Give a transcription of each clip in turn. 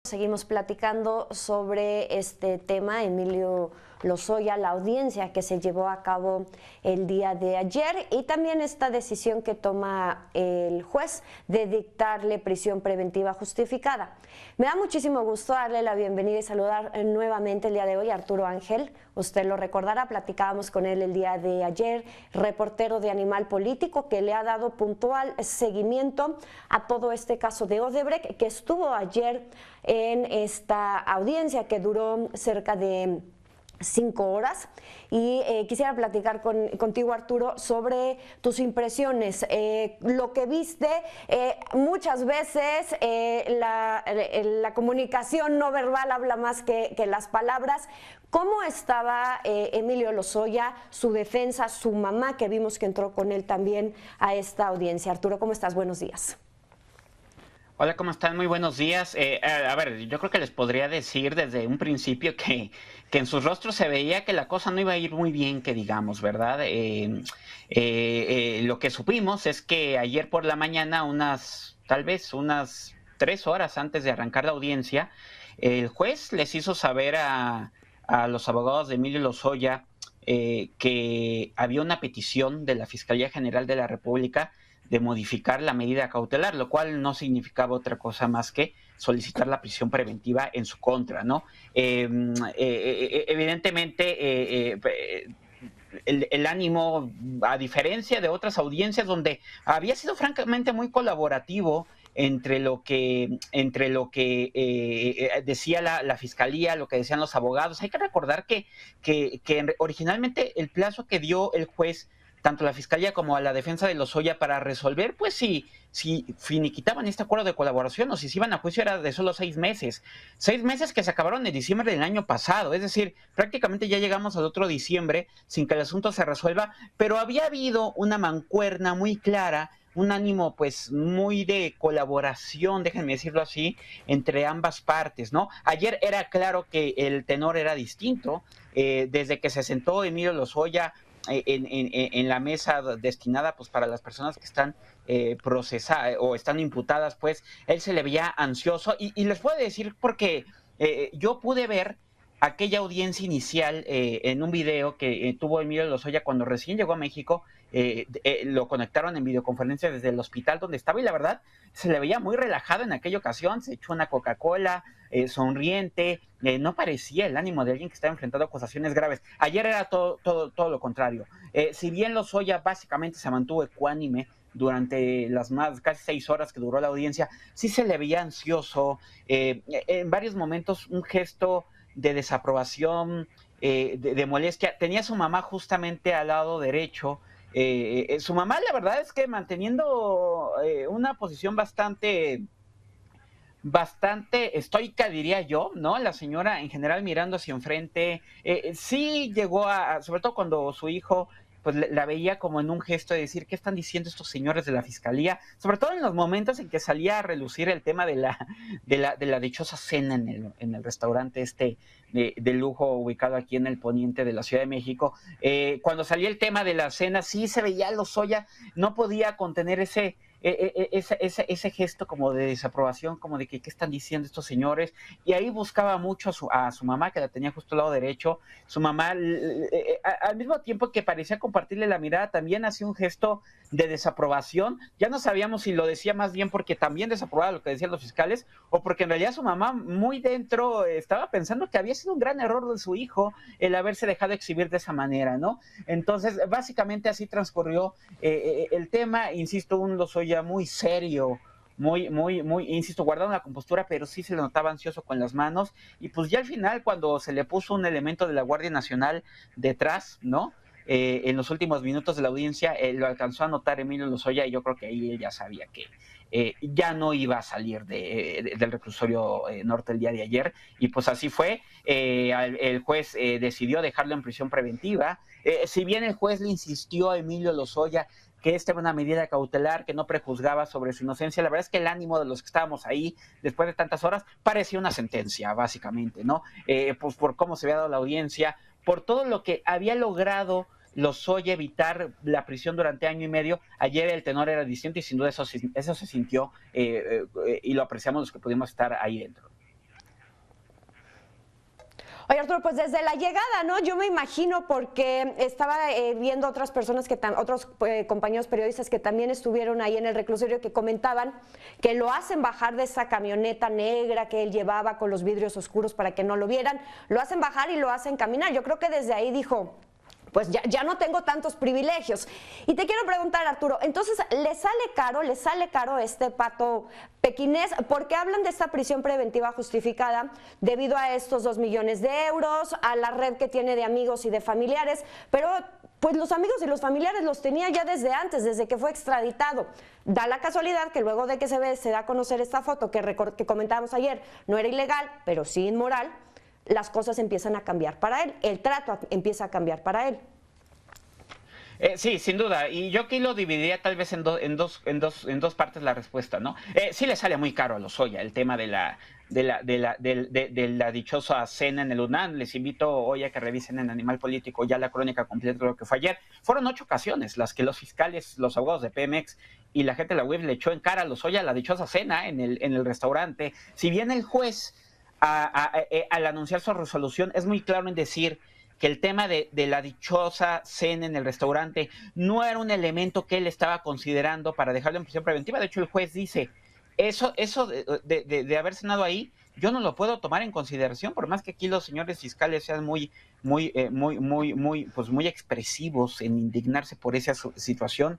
Seguimos platicando sobre este tema, Emilio Lozoya, la audiencia que se llevó a cabo el día de ayer y también esta decisión que toma el juez de dictarle prisión preventiva justificada. Me da muchísimo gusto darle la bienvenida y saludar nuevamente el día de hoy a Arturo Ángel. Usted lo recordará, platicábamos con él el día de ayer, reportero de Animal Político, que le ha dado puntual seguimiento a todo este caso de Odebrecht, que estuvo ayer en esta audiencia que duró cerca de 5 horas y quisiera platicar contigo, Arturo, sobre tus impresiones, lo que viste. Muchas veces la comunicación no verbal habla más que las palabras. ¿Cómo estaba Emilio Lozoya, su defensa, su mamá, que vimos que entró con él también a esta audiencia? Arturo, ¿cómo estás? Buenos días. Hola, ¿cómo están? Muy buenos días. A ver, yo creo que les podría decir desde un principio que en sus rostros se veía que la cosa no iba a ir muy bien, que digamos, ¿verdad? Lo que supimos es que ayer por la mañana, tal vez unas 3 horas antes de arrancar la audiencia, el juez les hizo saber a los abogados de Emilio Lozoya que había una petición de la Fiscalía General de la República de modificar la medida cautelar, lo cual no significaba otra cosa más que solicitar la prisión preventiva en su contra, ¿no? Evidentemente, el ánimo, a diferencia de otras audiencias donde había sido francamente muy colaborativo entre lo que decía la fiscalía, lo que decían los abogados. Hay que recordar que originalmente el plazo que dio el juez tanto a la fiscalía como a la defensa de Lozoya para resolver, pues si finiquitaban este acuerdo de colaboración o si se iban a juicio era de solo 6 meses. 6 meses que se acabaron en diciembre del año pasado, es decir, prácticamente ya llegamos al otro diciembre sin que el asunto se resuelva, pero había habido una mancuerna muy clara, un ánimo pues muy de colaboración, déjenme decirlo así, entre ambas partes, ¿no? Ayer era claro que el tenor era distinto, desde que se sentó Emilio Lozoya en la mesa destinada pues para las personas que están procesadas o están imputadas, pues él se le veía ansioso y les puedo decir porque yo pude ver aquella audiencia inicial en un video que tuvo Emilio Lozoya cuando recién llegó a México. Lo conectaron en videoconferencia desde el hospital donde estaba y la verdad se le veía muy relajado en aquella ocasión, se echó una Coca-Cola, sonriente, no parecía el ánimo de alguien que estaba enfrentando acusaciones graves. Ayer era todo lo contrario. Si bien Lozoya básicamente se mantuvo ecuánime durante las más casi 6 horas que duró la audiencia, sí se le veía ansioso, en varios momentos un gesto de desaprobación, de molestia. Tenía a su mamá justamente al lado derecho. Su mamá, la verdad es que manteniendo una posición bastante estoica, diría yo, ¿no? La señora en general mirando hacia enfrente, sí llegó sobre todo cuando su hijo pues la veía como en un gesto de decir, ¿qué están diciendo estos señores de la fiscalía? Sobre todo en los momentos en que salía a relucir el tema de la dichosa cena en el restaurante de lujo ubicado aquí en el poniente de la Ciudad de México. Cuando salía el tema de la cena, sí se veía Lozoya, no podía contener ese gesto como de desaprobación, como de que qué están diciendo estos señores, y ahí buscaba mucho a su mamá, que la tenía justo al lado derecho. Su mamá, al mismo tiempo que parecía compartirle la mirada, también hacía un gesto de desaprobación. Ya no sabíamos si lo decía más bien porque también desaprobaba lo que decían los fiscales, o porque en realidad su mamá muy dentro estaba pensando que había sido un gran error de su hijo el haberse dejado exhibir de esa manera, ¿no? Entonces, básicamente así transcurrió el tema. Insisto, un Lozoya muy serio, insisto, guardando la compostura, pero sí se le notaba ansioso con las manos. Y pues ya al final, cuando se le puso un elemento de la Guardia Nacional detrás, ¿no? En los últimos minutos de la audiencia, lo alcanzó a notar Emilio Lozoya y yo creo que ahí él ya sabía que ya no iba a salir del reclusorio norte el día de ayer, y pues así fue. El juez decidió dejarlo en prisión preventiva. Si bien el juez le insistió a Emilio Lozoya que esta era una medida cautelar que no prejuzgaba sobre su inocencia, la verdad es que el ánimo de los que estábamos ahí después de tantas horas parecía una sentencia, básicamente, ¿no? Pues por cómo se había dado la audiencia, por todo lo que había logrado Lozoya evitar la prisión durante año y medio. Ayer el tenor era distinto y sin duda eso se sintió y lo apreciamos los que pudimos estar ahí dentro. Arturo, pues desde la llegada, ¿no? Yo me imagino porque estaba viendo otras personas, otros compañeros periodistas que también estuvieron ahí en el reclusorio que comentaban que lo hacen bajar de esa camioneta negra que él llevaba con los vidrios oscuros para que no lo vieran, lo hacen bajar y lo hacen caminar. Yo creo que desde ahí dijo, pues ya no tengo tantos privilegios. Y te quiero preguntar, Arturo, entonces, ¿le sale caro este pato pequinés? Porque hablan de esta prisión preventiva justificada debido a estos 2 millones de euros, a la red que tiene de amigos y de familiares, pero pues los amigos y los familiares los tenía ya desde antes, desde que fue extraditado. Da la casualidad que luego de que se da a conocer esta foto que comentábamos ayer, no era ilegal, pero sí inmoral, las cosas empiezan a cambiar para él, el trato empieza a cambiar para él. Sí, sin duda. Y yo aquí lo dividiría tal vez en dos partes la respuesta, ¿no? Sí le sale muy caro a Lozoya el tema de la dichosa cena en el UNAM. Les invito hoy a que revisen en Animal Político ya la crónica completa de lo que fue ayer. Fueron 8 ocasiones las que los fiscales, los abogados de Pemex y la gente de la UIF le echó en cara a Lozoya la dichosa cena en el restaurante. Si bien el juez al anunciar su resolución es muy claro en decir que el tema de la dichosa cena en el restaurante no era un elemento que él estaba considerando para dejarlo en prisión preventiva. De hecho, el juez dice, eso de haber cenado ahí, yo no lo puedo tomar en consideración, por más que aquí los señores fiscales sean muy expresivos en indignarse por esa situación.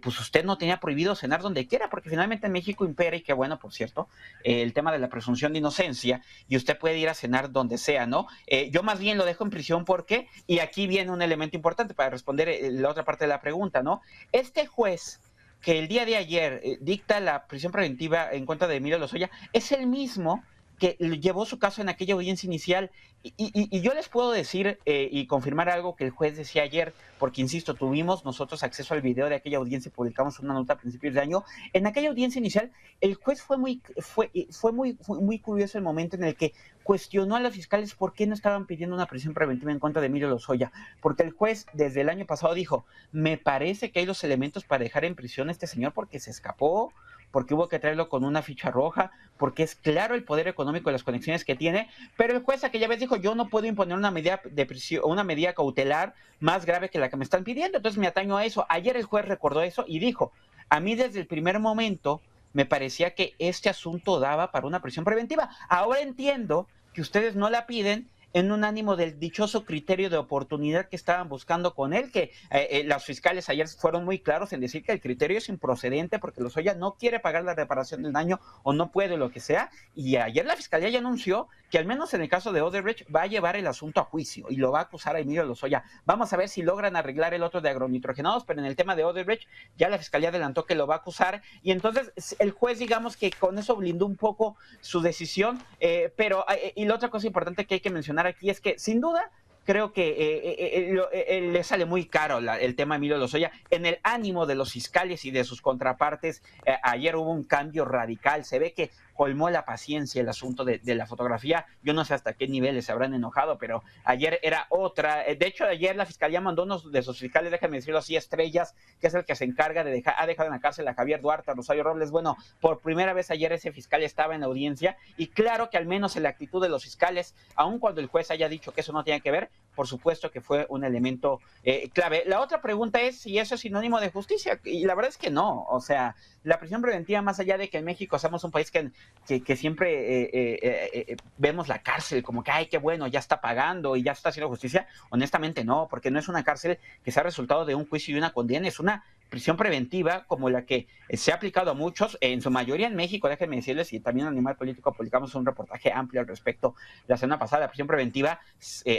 Pues usted no tenía prohibido cenar donde quiera, porque finalmente en México impera, y qué bueno, por cierto, el tema de la presunción de inocencia, y usted puede ir a cenar donde sea, ¿no? Yo más bien lo dejo en prisión porque, y aquí viene un elemento importante para responder la otra parte de la pregunta, ¿no? Este juez que el día de ayer dicta la prisión preventiva en contra de Emilio Lozoya es el mismo que llevó su caso en aquella audiencia inicial. Y yo les puedo decir y confirmar algo que el juez decía ayer, porque insisto, tuvimos nosotros acceso al video de aquella audiencia y publicamos una nota a principios de año. En aquella audiencia inicial, el juez fue muy curioso el momento en el que cuestionó a los fiscales por qué no estaban pidiendo una prisión preventiva en contra de Emilio Lozoya, porque el juez desde el año pasado dijo, me parece que hay los elementos para dejar en prisión a este señor porque se escapó, porque hubo que traerlo con una ficha roja, porque es claro el poder económico y las conexiones que tiene, pero el juez aquella vez dijo, yo no puedo imponer una medida de prisión, una medida cautelar más grave que la que me están pidiendo, entonces me ataño a eso. Ayer el juez recordó eso y dijo, a mí desde el primer momento me parecía que este asunto daba para una prisión preventiva. Ahora entiendo que ustedes no la piden en un ánimo del dichoso criterio de oportunidad que estaban buscando con él, que los fiscales ayer fueron muy claros en decir que el criterio es improcedente porque Lozoya no quiere pagar la reparación del daño o no puede, lo que sea, y ayer la fiscalía ya anunció que al menos en el caso de Odebrecht va a llevar el asunto a juicio y lo va a acusar a Emilio Lozoya. Vamos a ver si logran arreglar el otro de agronitrogenados, pero en el tema de Odebrecht ya la fiscalía adelantó que lo va a acusar, y entonces el juez, digamos que con eso blindó un poco su decisión, pero y la otra cosa importante que hay que mencionar aquí es que sin duda creo que le sale muy caro el tema de Emilio Lozoya en el ánimo de los fiscales y de sus contrapartes. Ayer hubo un cambio radical, se ve que colmó la paciencia el asunto de la fotografía. Yo no sé hasta qué niveles se habrán enojado, pero ayer era otra. De hecho, ayer la fiscalía mandó unos de sus fiscales, déjenme decirlo así, estrellas, que es el que se encarga de ha dejado en la cárcel a Javier Duarte, a Rosario Robles. Bueno, por primera vez ayer ese fiscal estaba en la audiencia, y claro que al menos en la actitud de los fiscales, aun cuando el juez haya dicho que eso no tiene que ver, por supuesto que fue un elemento clave. La otra pregunta es si eso es sinónimo de justicia, y la verdad es que no. O sea, la prisión preventiva, más allá de que en México somos un país que siempre vemos la cárcel como que, ay, qué bueno, ya está pagando y ya está haciendo justicia, honestamente no, porque no es una cárcel que sea resultado de un juicio y una condena, es una prisión preventiva como la que se ha aplicado a muchos, en su mayoría en México, déjenme decirles, y también en Animal Político publicamos un reportaje amplio al respecto la semana pasada. La prisión preventiva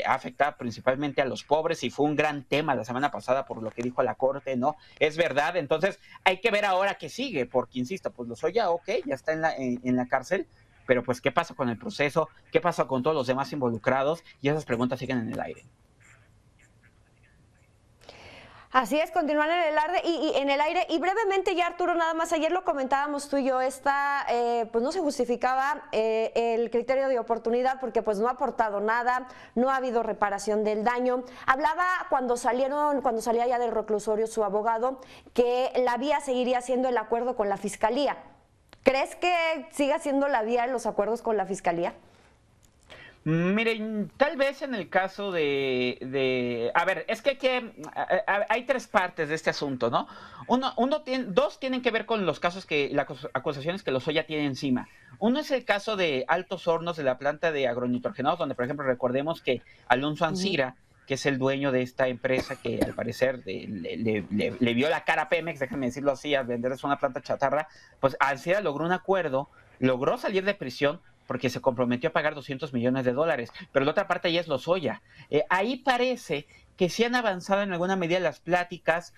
ha afectado principalmente a los pobres y fue un gran tema la semana pasada por lo que dijo la Corte, ¿no? Es verdad, entonces hay que ver ahora qué sigue, porque insisto, pues Lozoya, ok, ya está en la cárcel, pero pues ¿qué pasa con el proceso? ¿Qué pasa con todos los demás involucrados? Y esas preguntas siguen en el aire. Así es, continuar en el aire y brevemente ya, Arturo, nada más ayer lo comentábamos tú y yo, pues no se justificaba el criterio de oportunidad porque pues no ha aportado nada, no ha habido reparación del daño. Hablaba cuando salía ya del reclusorio su abogado que la vía seguiría siendo el acuerdo con la fiscalía. ¿Crees que siga siendo la vía los acuerdos con la fiscalía? Miren, tal vez en el caso a ver, es que hay tres partes de este asunto, ¿no? Dos tienen que ver con los casos las acusaciones que Lozoya tiene encima. Uno es el caso de Altos Hornos de la planta de agronitrogenados, donde, por ejemplo, recordemos que Alonso Ancira, que es el dueño de esta empresa que al parecer le vio la cara a Pemex, déjenme decirlo así, a venderles una planta chatarra, pues Ancira logró un acuerdo, logró salir de prisión porque se comprometió a pagar $200 millones. Pero la otra parte ya es Lozoya. Ahí parece que sí han avanzado en alguna medida las pláticas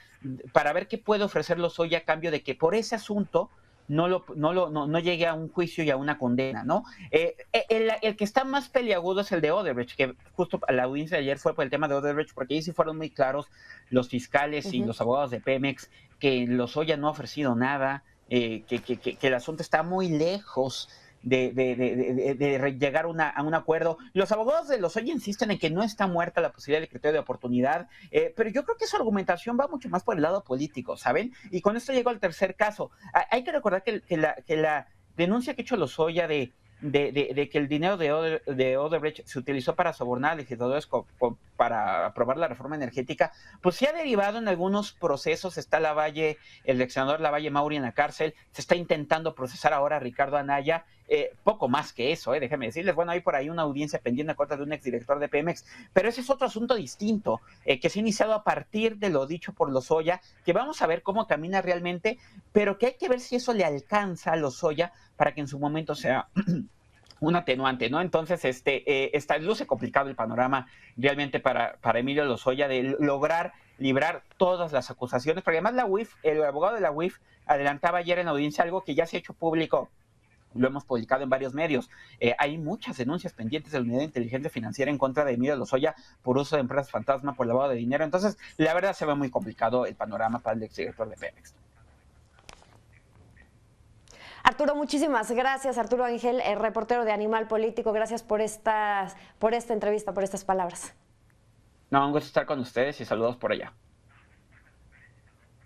para ver qué puede ofrecer Lozoya a cambio de que por ese asunto no llegue a un juicio y a una condena, ¿no? El que está más peliagudo es el de Odebrecht, que justo la audiencia de ayer fue por el tema de Odebrecht, porque ahí sí fueron muy claros los fiscales y los abogados de Pemex que Lozoya no ha ofrecido nada, que el asunto está muy lejos de llegar a un acuerdo. Los abogados de Lozoya insisten en que no está muerta la posibilidad de criterio de oportunidad, pero yo creo que su argumentación va mucho más por el lado político, ¿saben? Y con esto llego al tercer caso. Hay que recordar que la denuncia que ha hecho Lozoya de que el dinero de Odebrecht se utilizó para sobornar a legisladores para aprobar la reforma energética, pues sí ha derivado en algunos procesos. Está Lavalle, el ex senador Lavalle Mauri en la cárcel, se está intentando procesar ahora a Ricardo Anaya, poco más que eso, déjenme decirles. Bueno, hay por ahí una audiencia pendiente a cuenta de un exdirector de Pemex, pero ese es otro asunto distinto, que se ha iniciado a partir de lo dicho por Lozoya, que vamos a ver cómo camina realmente, pero que hay que ver si eso le alcanza a Lozoya para que en su momento sea un atenuante, ¿no? Entonces, luce complicado el panorama realmente para Emilio Lozoya de lograr librar todas las acusaciones, porque además la UIF, el abogado de la UIF adelantaba ayer en la audiencia algo que ya se ha hecho público, lo hemos publicado en varios medios. Hay muchas denuncias pendientes de la Unidad de Inteligencia Financiera en contra de Emilio Lozoya por uso de empresas fantasma, por lavado de dinero. Entonces, la verdad se ve muy complicado el panorama para el exdirector de Pemex. Arturo, muchísimas gracias. Arturo Ángel, reportero de Animal Político, gracias por esta entrevista, por estas palabras. No, un gusto estar con ustedes y saludos por allá.